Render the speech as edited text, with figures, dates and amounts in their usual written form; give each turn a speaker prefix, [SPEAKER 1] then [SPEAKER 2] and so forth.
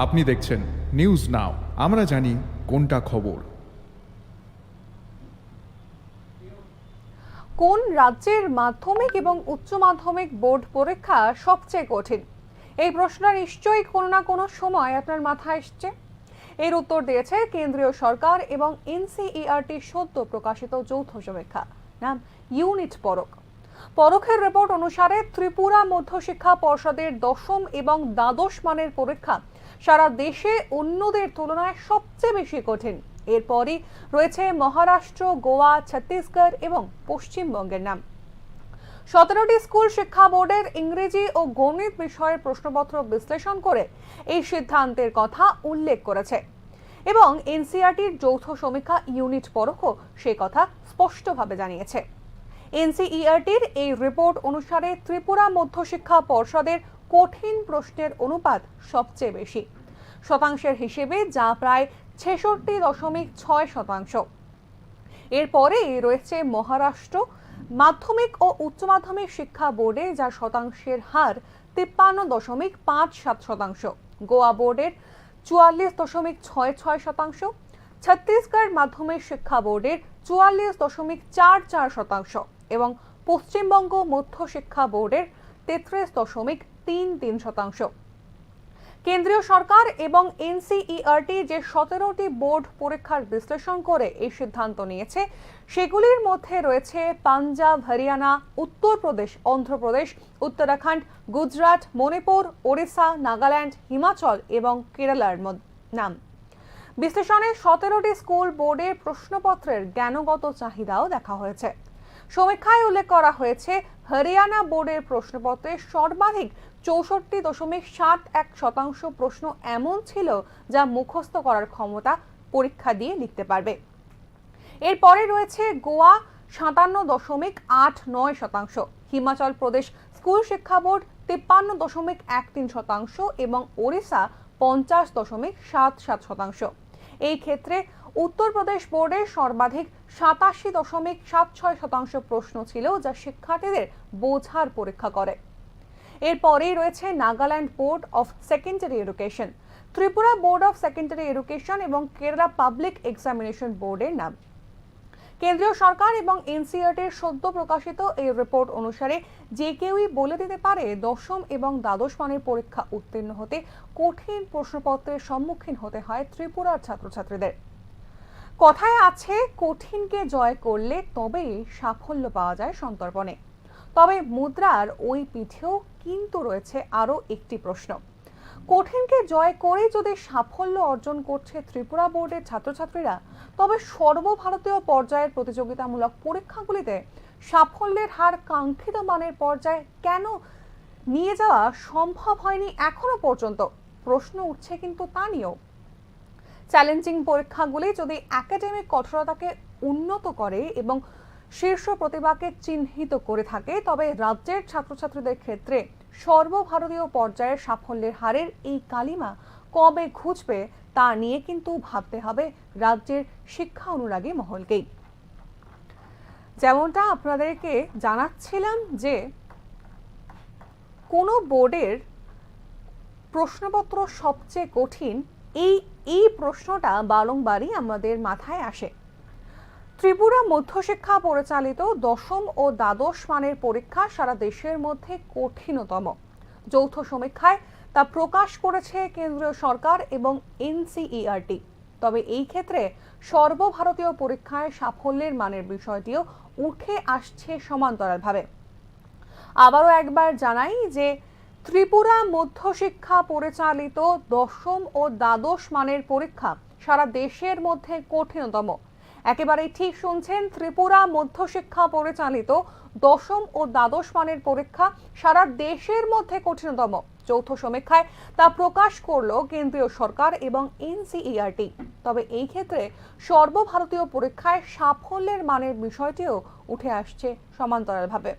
[SPEAKER 1] আপনি দেখছেন news now, আমরা জানি কোনটা খবর।
[SPEAKER 2] কোন রাজ্যের মাধ্যমিক এবং উচ্চ মাধ্যমিক বোর্ড পরীক্ষা সবচেয়ে কঠিন? এই প্রশ্নটা নিশ্চয়ই কোনো না কোনো সময় আপনার মাথায় এসছে। এর উত্তর দিয়েছে কেন্দ্রীয় সরকার এবং এনসিইআরটি সদ্য প্রকাশিত যৌথ সমীক্ষা, নাম ইউনিট পরখ। পরখের রিপোর্ট অনুসারে ত্রিপুরা মধ্যশিক্ষা পর্ষদের দশম এবং দ্বাদশ মানের পরীক্ষা সারা দেশে অন্যদের তুলনায় সবচেয়ে বেশি কঠিন। এরপরই রয়েছে মহারাষ্ট্র, গোয়া, ছত্তিশগড় এবং পশ্চিমবঙ্গের নাম। 17টি স্কুল শিক্ষা বোর্ডের ইংরেজি ও গণিত বিষয়ের প্রশ্নপত্র বিশ্লেষণ করে এই সিদ্ধান্তের কথা উল্লেখ করেছে এবং এনসিইআরটির যৌথ সমীক্ষা ইউনিট পরখও সে কথা স্পষ্টভাবে জানিয়েছে। এনসিইআরটির এই রিপোর্ট অনুসারে ত্রিপুরা মধ্যশিক্ষা পর্ষদের কঠিন প্রশ্নের অনুপাত সবচেয়ে বেশি, শতাংশের হিসেবে যা প্রায় 66.6%। এরপরে রয়েছে মহারাষ্ট্র মাধ্যমিক ও উচ্চ মাধ্যমিক শিক্ষা বোর্ডে, যার শতাংশের হার 53.57%, গোয়া বোর্ডের 44.66%, ছত্তিশগড় মাধ্যমিক শিক্ষা বোর্ডের 44.44% এবং পশ্চিমবঙ্গ মধ্য শিক্ষা বোর্ডের 33.33%। কেন্দ্রীয় সরকার এবং এনসিইআরটি যে 17টি বোর্ড পরীক্ষার বিশ্লেষণ করে এই সিদ্ধান্ত নিয়েছে, সেগুলির মধ্যে রয়েছে পাঞ্জাব, হরিয়ানা, উত্তরপ্রদেশ, অন্ধ্রপ্রদেশ, উত্তরাখণ্ড, গুজরাট, মণিপুর, ওড়িশা, নাগাল্যান্ড, হিমাচল এবং কেরালার নাম। বিশ্লেষণে 17টি স্কুল বোর্ডের প্রশ্নপত্রের জ্ঞানগত চাহিদাও দেখা হয়েছে। সমীক্ষায় উল্লেখ করা হয়েছে হরিয়ানা বোর্ডের প্রশ্নপত্রে সর্বাধিক 64.71% প্রশ্ন এমন ছিল যা মুখস্থ করার ক্ষমতা পরীক্ষা দিয়ে লিখতে পারবে। এরপরে রয়েছে গোয়া 57.89%, হিমাচল প্রদেশ স্কুল শিক্ষা বোর্ড 53.13% এবং ওড়িশা 50.77%। এই ক্ষেত্রে উত্তরপ্রদেশ বোর্ডের সর্বাধিক 87.76% প্রশ্ন ছিল যা শিক্ষার্থীদের বোঝার পরীক্ষা করে। এরপরেই রয়েছে Nagaland board of secondary education, Tripura board of secondary education এবং কেরালা পাবলিক এক্সামিনেশন বোর্ডের নাম। কেন্দ্রীয় সরকার এবং এনসিইআরটির সদ্য প্রকাশিত এই রিপোর্ট অনুসারে যে কেউই বলে দিতে পারে দশম এবং দ্বাদশ মানের পরীক্ষা উত্তীর্ণ হতে কঠিন প্রশ্নপত্রের সম্মুখীন হতে হয় ত্রিপুরার ছাত্রছাত্রীদের। কথায় আছে, কঠিনকে জয় করলে তবেই সাফল্য পাওয়া যায় সন্তর্পণে। তবে মুদ্রার ওই পিঠেও কিন্তু রয়েছে আরও একটি প্রশ্ন। কঠিনকে জয় করে যদি সাফল্য অর্জন করছে ত্রিপুরা বোর্ডের ছাত্রছাত্রীরা, তবে সর্বভারতীয় পর্যায়ের প্রতিযোগিতামূলক পরীক্ষাগুলিতে সাফল্যের হার কাঙ্ক্ষিত মানের পর্যায়ে কেন নিয়ে যাওয়া সম্ভব হয়নি এখনো পর্যন্ত? প্রশ্ন উঠছে কিন্তু তা নিয়েও। চ্যালেঞ্জিং পরীক্ষাগুলি যদি একাডেমিক কঠোরতাকে উন্নত করে এবং শীর্ষ প্রতিভাকে চিহ্নিত করে থাকে, তবে রাজ্যের ছাত্রছাত্রীদের ক্ষেত্রে সর্বভারতীয় পর্যায়ের সাফল্যের হারের এই কালিমা কবে ঘুচবে তা নিয়ে কিন্তু ভাবতে হবে রাজ্যের শিক্ষা অনুরাগী মহলকেই। যেমনটা আপনাদেরকে জানাচ্ছিলাম যে কোনো বোর্ডের প্রশ্নপত্র সবচেয়ে কঠিন, এই প্রশ্নটা বারংবারই আমাদের মাথায় আসে। ত্রিপুরা মধ্যশিক্ষা পরিচালিত দশম ও দ্বাদশ মানের পরীক্ষা সারা দেশের মধ্যে কঠিনতম। যৌথ সমীক্ষায় তা প্রকাশ করেছে কেন্দ্রীয় সরকার এবং এনসিইআরটি। তবে এই ক্ষেত্রে সর্বভারতীয় পরীক্ষায় সাফল্যের মানের বিষয়টিও উঠে আসছে সমান্তরালভাবে। আবারও একবার জানাই যে ত্রিপুরা মধ্যশিক্ষা পরিচালিত দশম ও দ্বাদশ মানের পরীক্ষা সারা দেশের মধ্যে কঠিনতম। একেবারেই ঠিক শুনছেন, ত্রিপুরা মধ্যশিক্ষা পরিচালিত দশম ও দ্বাদশ মানের পরীক্ষা সারা দেশের মধ্যে কঠিনতম। যৌথ সমীক্ষায় তা প্রকাশ করলো কেন্দ্রীয় সরকার এবং এনসিইআরটি। তবে এই ক্ষেত্রে সর্বভারতীয় পরীক্ষায় সাফল্যের মানের বিষয়টিও উঠে আসছে সমান্তরালভাবে।